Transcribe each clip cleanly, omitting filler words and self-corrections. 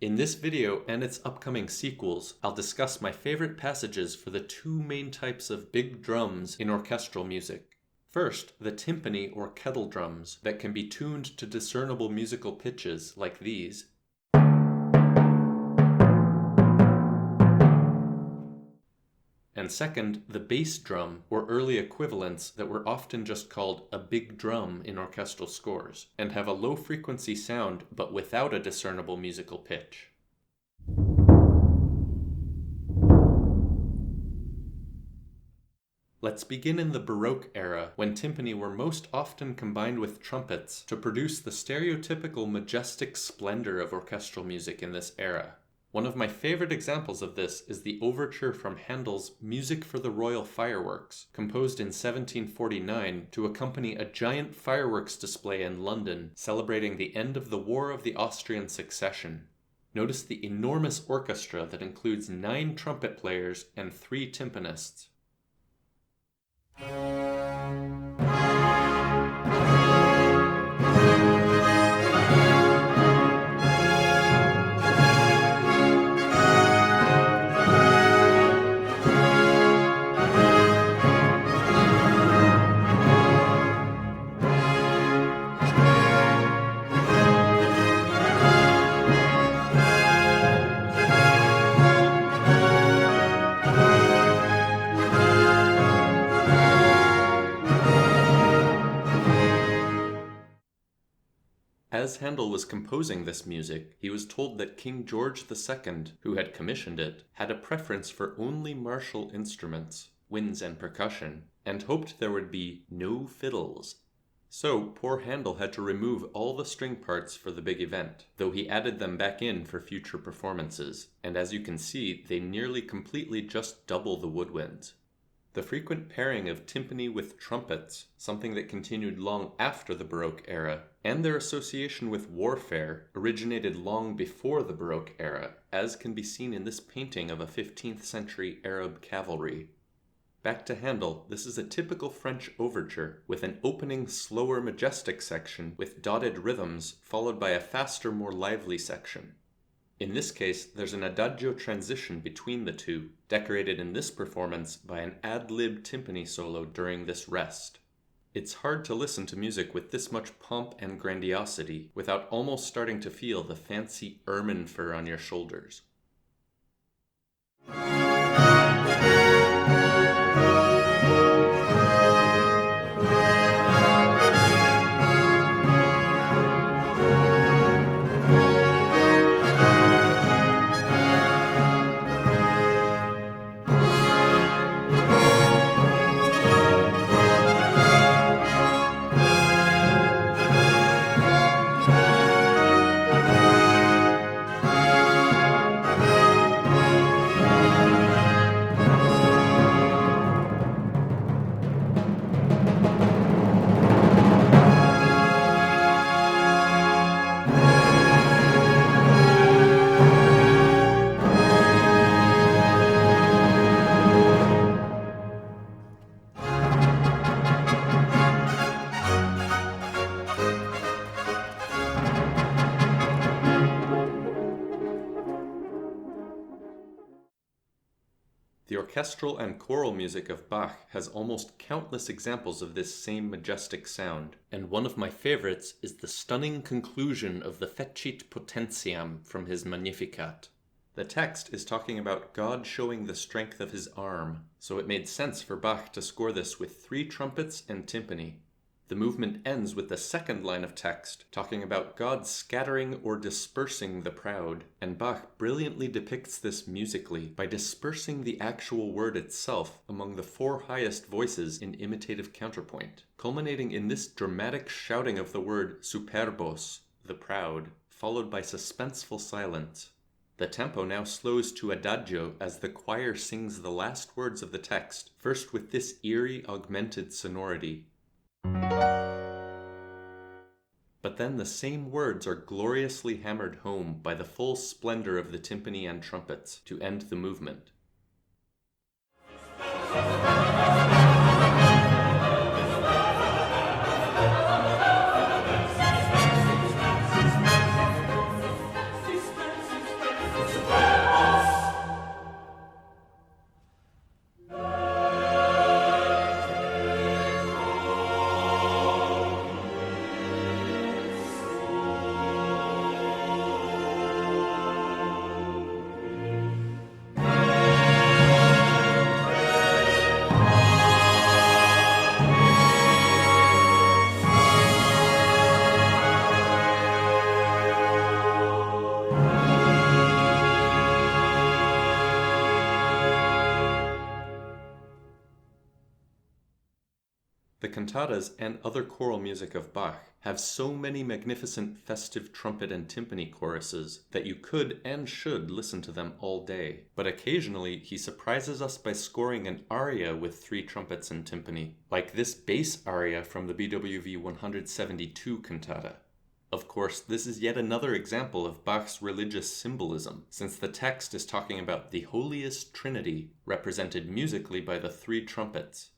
In this video and its upcoming sequels, I'll discuss my favorite passages for the two main types of big drums in orchestral music. First, the timpani or kettle drums that can be tuned to discernible musical pitches like these. And second, the bass drum, or early equivalents that were often just called a big drum in orchestral scores, and have a low-frequency sound but without a discernible musical pitch. Let's begin in the Baroque era, when timpani were most often combined with trumpets to produce the stereotypical majestic splendor of orchestral music in this era. One of my favorite examples of this is the overture from Handel's Music for the Royal Fireworks, composed in 1749 to accompany a giant fireworks display in London celebrating the end of the War of the Austrian Succession. Notice the enormous orchestra that includes 9 trumpet players and 3 timpanists. As Handel was composing this music, he was told that King George II, who had commissioned it, had a preference for only martial instruments, winds and percussion, and hoped there would be no fiddles. So poor Handel had to remove all the string parts for the big event, though he added them back in for future performances, and as you can see, they nearly completely just double the woodwinds. The frequent pairing of timpani with trumpets, something that continued long after the Baroque era, and their association with warfare originated long before the Baroque era, as can be seen in this painting of a 15th century Arab cavalry. Back to Handel, this is a typical French overture, with an opening slower majestic section with dotted rhythms followed by a faster more lively section. In this case, there's an adagio transition between the two, decorated in this performance by an ad-lib timpani solo during this rest. It's hard to listen to music with this much pomp and grandiosity without almost starting to feel the fancy ermine fur on your shoulders. The orchestral and choral music of Bach has almost countless examples of this same majestic sound, and one of my favorites is the stunning conclusion of the Fecit Potentiam from his Magnificat. The text is talking about God showing the strength of his arm, so it made sense for Bach to score this with 3 trumpets and timpani. The movement ends with the second line of text, talking about God scattering or dispersing the proud, and Bach brilliantly depicts this musically by dispersing the actual word itself among the 4 highest voices in imitative counterpoint, culminating in this dramatic shouting of the word superbos, the proud, followed by suspenseful silence. The tempo now slows to adagio as the choir sings the last words of the text, first with this eerie augmented sonority. But then the same words are gloriously hammered home by the full splendor of the timpani and trumpets to end the movement. cantatas and other choral music of Bach have so many magnificent festive trumpet and timpani choruses that you could and should listen to them all day. But occasionally he surprises us by scoring an aria with 3 trumpets and timpani, like this bass aria from the BWV 172 cantata. Of course, this is yet another example of Bach's religious symbolism, since the text is talking about the holiest Trinity, represented musically by the 3 trumpets.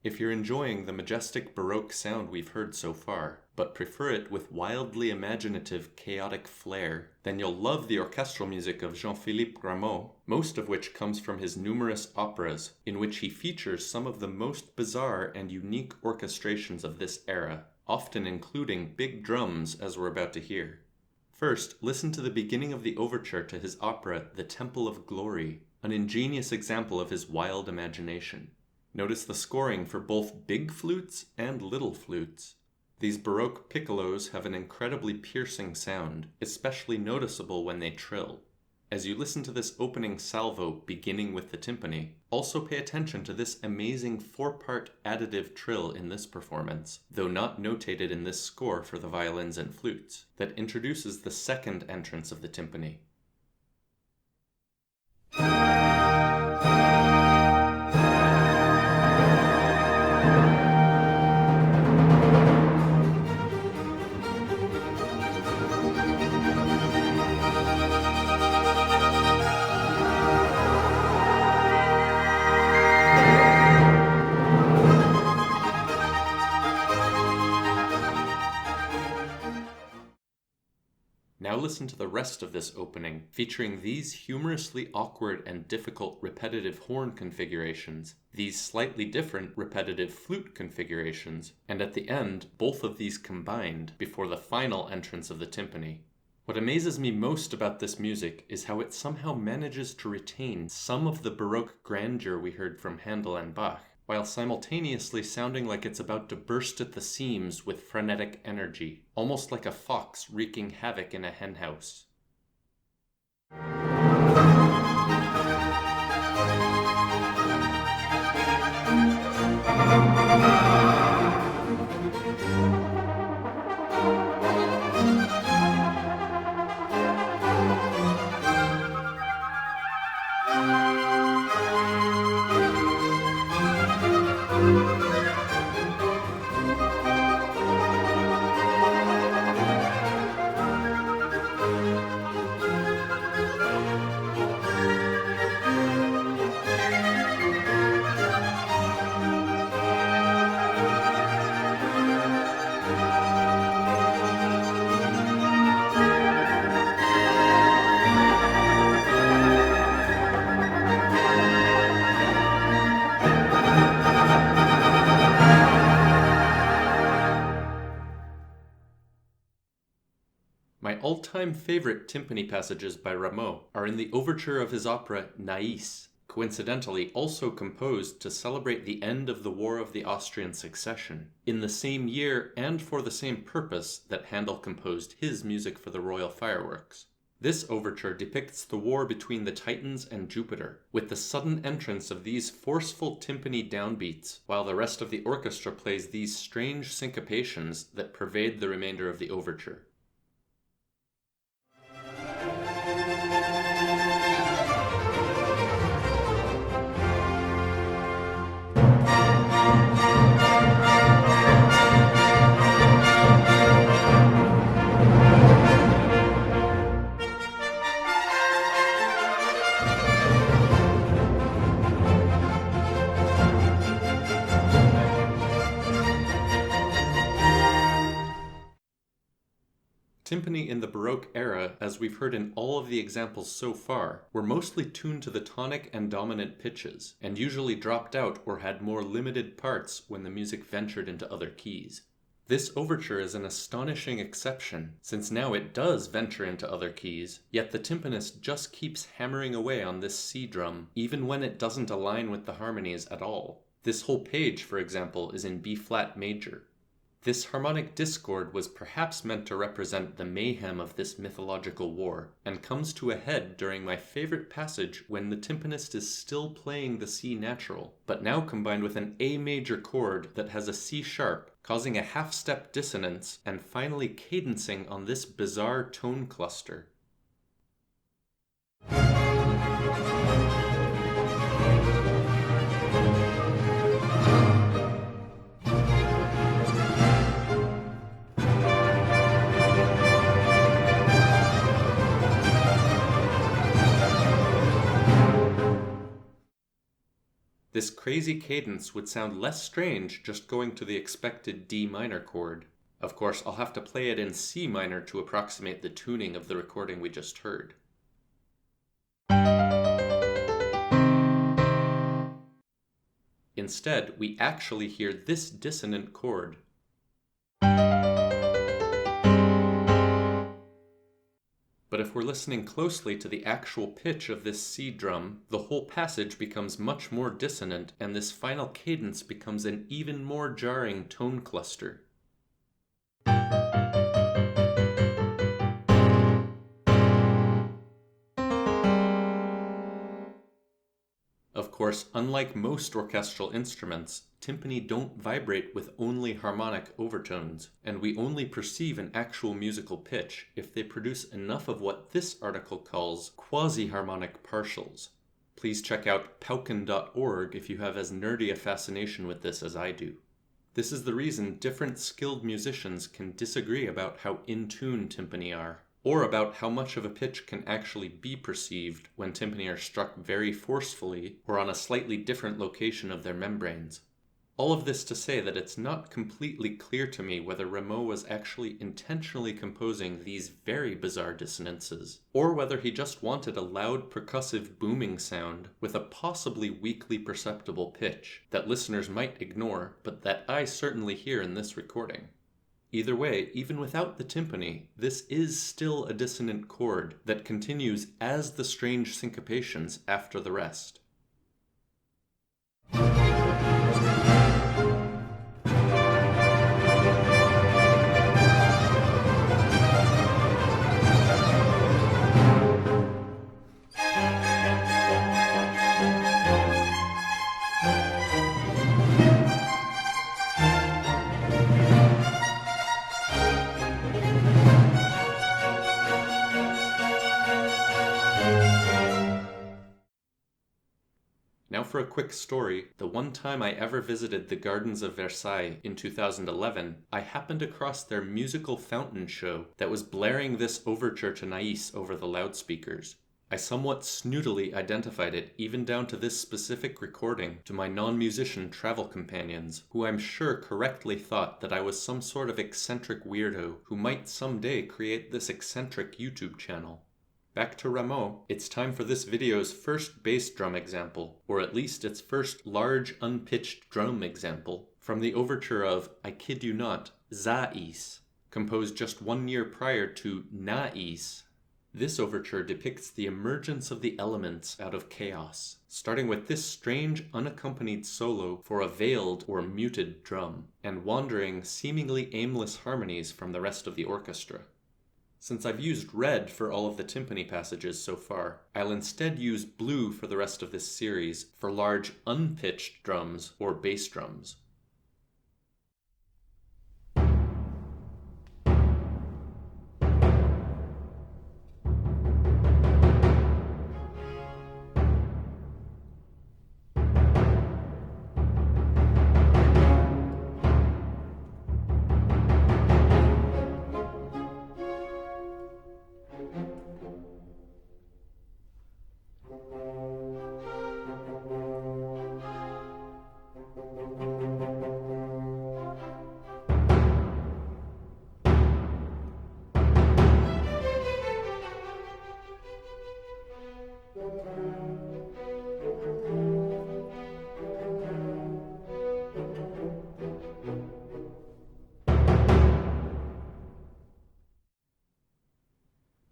If you're enjoying the majestic Baroque sound we've heard so far, but prefer it with wildly imaginative, chaotic flair, then you'll love the orchestral music of Jean-Philippe Rameau, most of which comes from his numerous operas, in which he features some of the most bizarre and unique orchestrations of this era, often including big drums, as we're about to hear. First, listen to the beginning of the overture to his opera The Temple of Glory, an ingenious example of his wild imagination. Notice the scoring for both big flutes and little flutes. These Baroque piccolos have an incredibly piercing sound, especially noticeable when they trill. As you listen to this opening salvo beginning with the timpani, also pay attention to this amazing 4-part additive trill in this performance, though not notated in this score for the violins and flutes, that introduces the second entrance of the timpani. Now listen to the rest of this opening, featuring these humorously awkward and difficult repetitive horn configurations, these slightly different repetitive flute configurations, and at the end, both of these combined before the final entrance of the timpani. What amazes me most about this music is how it somehow manages to retain some of the Baroque grandeur we heard from Handel and Bach, while simultaneously sounding like it's about to burst at the seams with frenetic energy, almost like a fox wreaking havoc in a henhouse. My all-time favorite timpani passages by Rameau are in the overture of his opera Nais, coincidentally also composed to celebrate the end of the War of the Austrian Succession, in the same year and for the same purpose that Handel composed his music for the royal fireworks. This overture depicts the war between the Titans and Jupiter, with the sudden entrance of these forceful timpani downbeats, while the rest of the orchestra plays these strange syncopations that pervade the remainder of the overture. symphony in the Baroque era, as we've heard in all of the examples so far, were mostly tuned to the tonic and dominant pitches, and usually dropped out or had more limited parts when the music ventured into other keys. This overture is an astonishing exception, since now it does venture into other keys, yet the timpanist just keeps hammering away on this C drum, even when it doesn't align with the harmonies at all. This whole page, for example, is in B-flat major. This harmonic discord was perhaps meant to represent the mayhem of this mythological war, and comes to a head during my favorite passage when the timpanist is still playing the C natural, but now combined with an A major chord that has a C sharp, causing a half-step dissonance, and finally cadencing on this bizarre tone cluster. This crazy cadence would sound less strange just going to the expected D minor chord. Of course, I'll have to play it in C minor to approximate the tuning of the recording we just heard. Instead, we actually hear this dissonant chord. But if we're listening closely to the actual pitch of this C drum, the whole passage becomes much more dissonant, and this final cadence becomes an even more jarring tone cluster. Of course, unlike most orchestral instruments, timpani don't vibrate with only harmonic overtones, and we only perceive an actual musical pitch if they produce enough of what this article calls quasi-harmonic partials. Please check out pauken.org if you have as nerdy a fascination with this as I do. This is the reason different skilled musicians can disagree about how in tune timpani are, or about how much of a pitch can actually be perceived when timpani are struck very forcefully or on a slightly different location of their membranes. All of this to say that it's not completely clear to me whether Rameau was actually intentionally composing these very bizarre dissonances, or whether he just wanted a loud percussive booming sound with a possibly weakly perceptible pitch that listeners might ignore, but that I certainly hear in this recording. Either way, even without the timpani, this is still a dissonant chord that continues as the strange syncopations after the rest. Now for a quick story. The one time I ever visited the Gardens of Versailles in 2011, I happened across their musical fountain show that was blaring this overture to Nais over the loudspeakers. I somewhat snootily identified it, even down to this specific recording, to my non-musician travel companions, who I'm sure correctly thought that I was some sort of eccentric weirdo who might someday create this eccentric YouTube channel. Back to Rameau, it's time for this video's first bass drum example, or at least its first large unpitched drum example, from the overture of, I kid you not, Zais, composed just 1 year prior to Nais. This overture depicts the emergence of the elements out of chaos, starting with this strange unaccompanied solo for a veiled or muted drum, and wandering seemingly aimless harmonies from the rest of the orchestra. Since I've used red for all of the timpani passages so far, I'll instead use blue for the rest of this series for large unpitched drums or bass drums.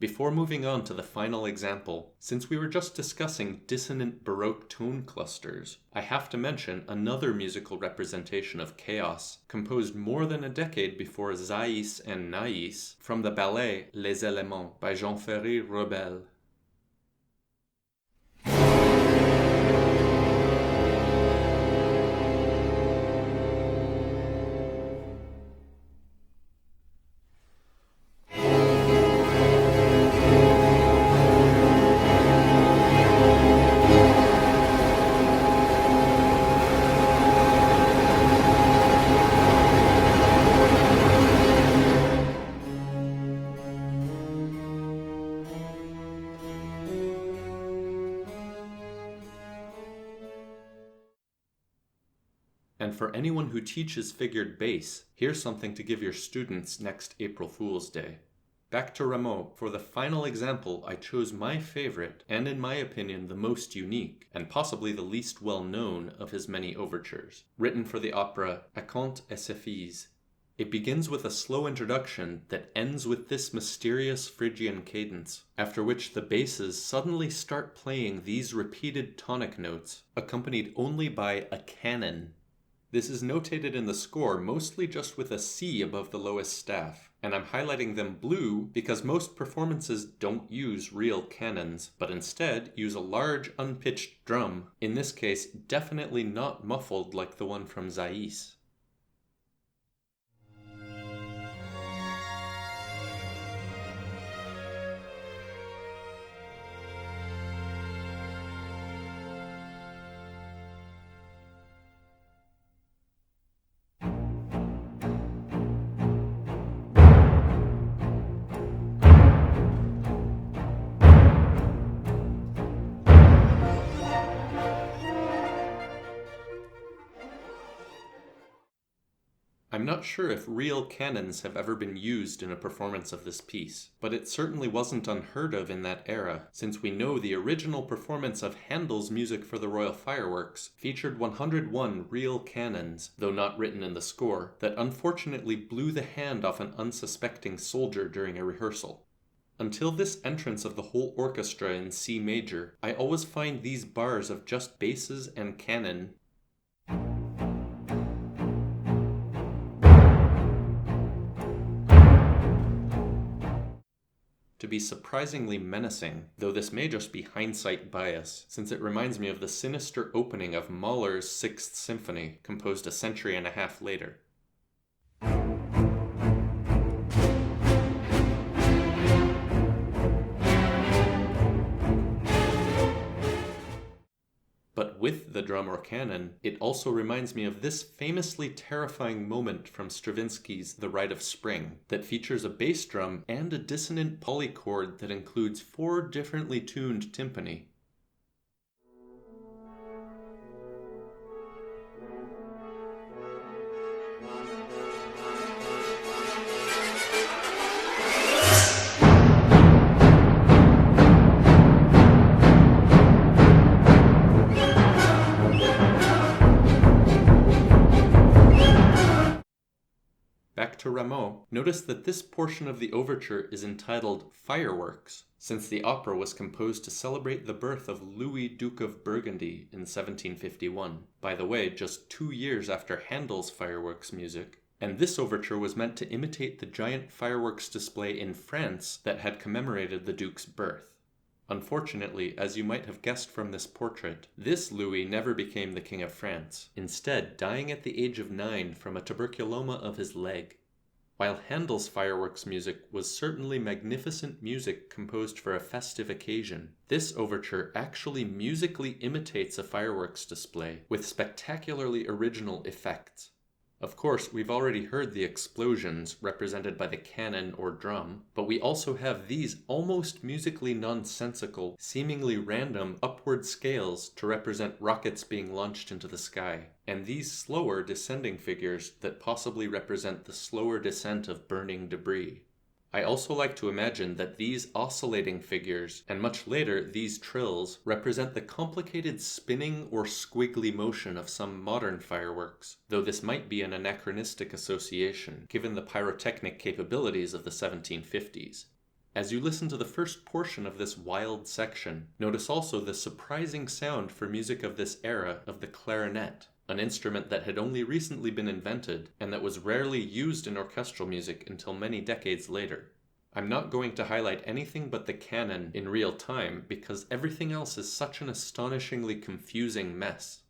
Before moving on to the final example, since we were just discussing dissonant Baroque tone clusters, I have to mention another musical representation of chaos, composed more than a decade before Zaïs and Naïs, from the ballet Les Éléments by Jean-Ferry Rebel. And for anyone who teaches figured bass, here's something to give your students next April Fool's Day. Back to Rameau, for the final example I chose my favorite, and in my opinion the most unique, and possibly the least well known of his many overtures, written for the opera Acanthe et ses Filles. It begins with a slow introduction that ends with this mysterious Phrygian cadence, after which the basses suddenly start playing these repeated tonic notes, accompanied only by a canon. This is notated in the score mostly just with a C above the lowest staff, and I'm highlighting them blue because most performances don't use real cannons, but instead use a large unpitched drum, in this case definitely not muffled like the one from Zaïs. I'm not sure if real cannons have ever been used in a performance of this piece, but it certainly wasn't unheard of in that era, since we know the original performance of Handel's music for the Royal Fireworks featured 101 real cannons, though not written in the score, that unfortunately blew the hand off an unsuspecting soldier during a rehearsal. Until this entrance of the whole orchestra in C major, I always find these bars of just basses and cannon to be surprisingly menacing, though this may just be hindsight bias, since it reminds me of the sinister opening of Mahler's Sixth Symphony, composed a century and a half later. But with the drum or cannon, it also reminds me of this famously terrifying moment from Stravinsky's The Rite of Spring, that features a bass drum and a dissonant polychord that includes 4 differently tuned timpani. Back to Rameau, notice that this portion of the overture is entitled Fireworks, since the opera was composed to celebrate the birth of Louis, Duke of Burgundy in 1751, by the way, just 2 years after Handel's fireworks music, and this overture was meant to imitate the giant fireworks display in France that had commemorated the Duke's birth. Unfortunately, as you might have guessed from this portrait, this Louis never became the King of France, instead dying at the age of 9 from a tuberculoma of his leg. While Handel's fireworks music was certainly magnificent music composed for a festive occasion, this overture actually musically imitates a fireworks display with spectacularly original effects. Of course, we've already heard the explosions represented by the cannon or drum, but we also have these almost musically nonsensical, seemingly random upward scales to represent rockets being launched into the sky, and these slower descending figures that possibly represent the slower descent of burning debris. I also like to imagine that these oscillating figures, and much later these trills, represent the complicated spinning or squiggly motion of some modern fireworks, though this might be an anachronistic association, given the pyrotechnic capabilities of the 1750s. As you listen to the first portion of this wild section, notice also the surprising sound for music of this era of the clarinet, an instrument that had only recently been invented and that was rarely used in orchestral music until many decades later. I'm not going to highlight anything but the canon in real time because everything else is such an astonishingly confusing mess.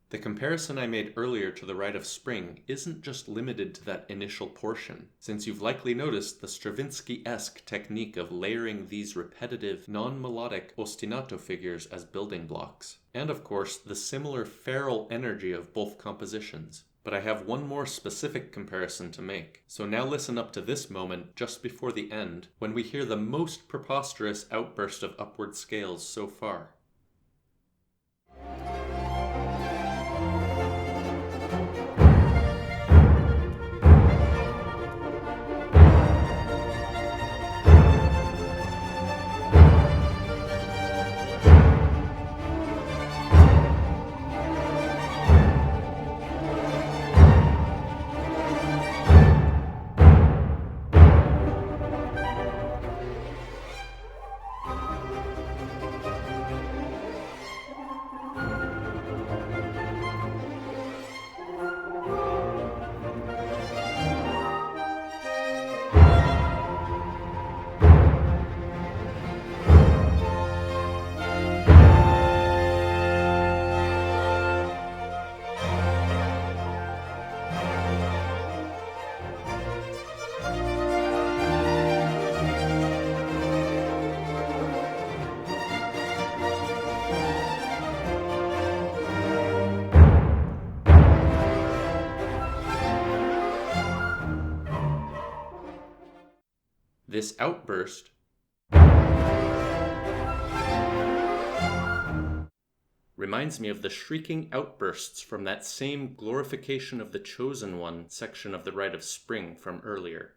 The comparison I made earlier to the Rite of Spring isn't just limited to that initial portion, since you've likely noticed the Stravinsky-esque technique of layering these repetitive, non-melodic ostinato figures as building blocks, and of course the similar feral energy of both compositions. But I have one more specific comparison to make, so now listen up to this moment just before the end, when we hear the most preposterous outburst of upward scales so far. This outburst reminds me of the shrieking outbursts from that same Glorification of the Chosen One section of the Rite of Spring from earlier.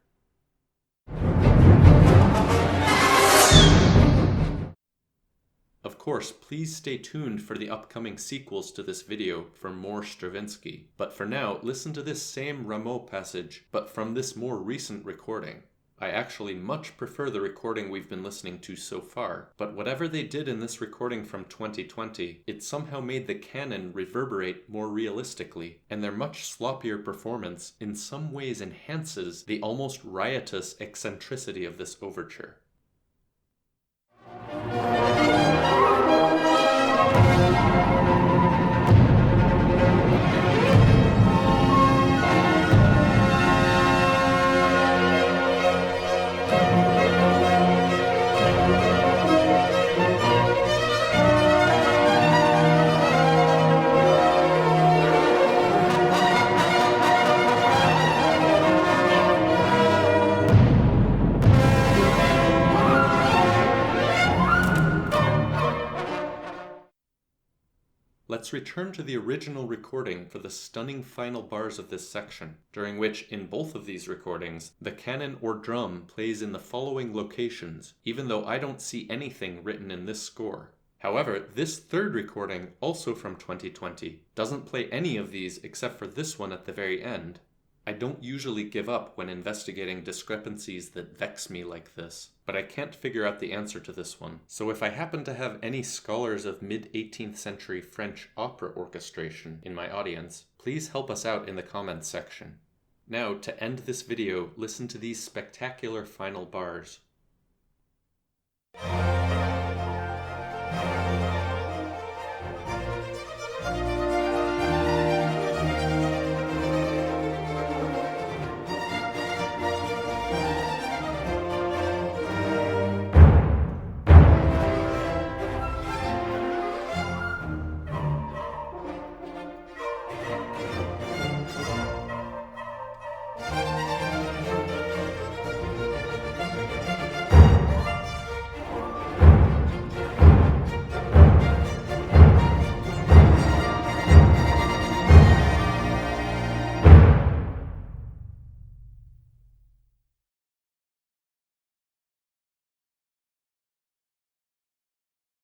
Of course, please stay tuned for the upcoming sequels to this video for more Stravinsky, but for now, listen to this same Rameau passage, but from this more recent recording. I actually much prefer the recording we've been listening to so far, but whatever they did in this recording from 2020, it somehow made the canon reverberate more realistically, and their much sloppier performance in some ways enhances the almost riotous eccentricity of this overture. Let's return to the original recording for the stunning final bars of this section, during which, in both of these recordings, the cannon or drum plays in the following locations, even though I don't see anything written in this score. However, this third recording, also from 2020, doesn't play any of these except for this one at the very end. I don't usually give up when investigating discrepancies that vex me like this, but I can't figure out the answer to this one. So if I happen to have any scholars of mid-18th century French opera orchestration in my audience, please help us out in the comments section. Now, to end this video, listen to these spectacular final bars.